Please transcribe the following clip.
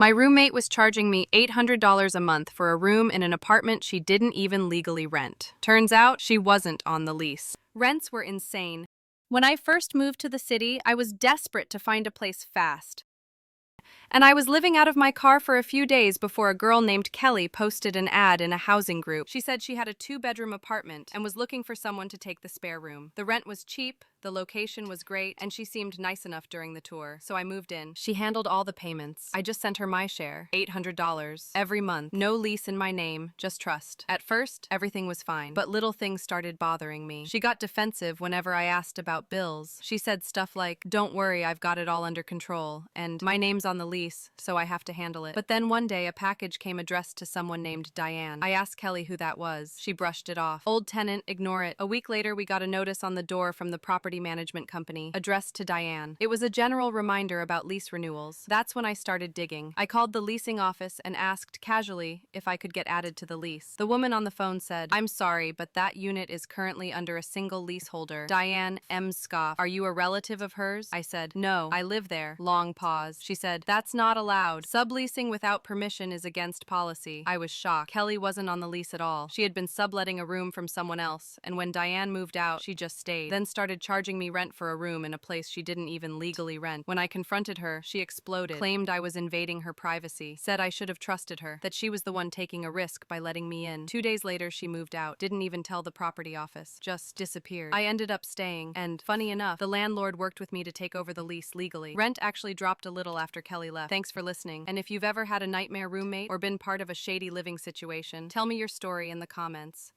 My roommate was charging me $800 a month for a room in an apartment she didn't even legally rent. Turns out she wasn't on the lease. Rents were insane. When I first moved to the city, I was desperate to find a place fast. And I was living out of my car for a few days before a girl named Kelly posted an ad in a housing group. She said she had a 2-bedroom apartment and was looking for someone to take the spare room. The rent was cheap, the location was great, and she seemed nice enough during the tour, so I moved in. She handled all the payments. I just sent her my share, $800, every month. No lease in my name, just trust. At first, everything was fine, but little things started bothering me. She got defensive whenever I asked about bills. She said stuff like, "Don't worry, I've got it all under control," and "My name's on the lease, so I have to handle it." But then one day, a package came addressed to someone named Diane. I asked Kelly who that was. She brushed it off. "Old tenant, ignore it." A week later, we got a notice on the door from the property management company, addressed to Diane. It was a general reminder about lease renewals. That's when I started digging. I called the leasing office and asked casually if I could get added to the lease. The woman on the phone said, "I'm sorry, but that unit is currently under a single leaseholder." Diane M. scoffed. "Are you a relative of hers?" I said, "No, I live there." Long pause. She said, "That's not allowed. Subleasing without permission is against policy." I was shocked. Kelly wasn't on the lease at all. She had been subletting a room from someone else, and when Diane moved out, she just stayed, then started charging me rent for a room in a place she didn't even legally rent. When I confronted her, she exploded, claimed I was invading her privacy, said I should have trusted her, that she was the one taking a risk by letting me in. 2 days later, she moved out, didn't even tell the property office, just disappeared. I ended up staying, and funny enough, the landlord worked with me to take over the lease legally. Rent actually dropped a little after Kelly left. Thanks for listening, and if you've ever had a nightmare roommate or been part of a shady living situation, tell me your story in the comments.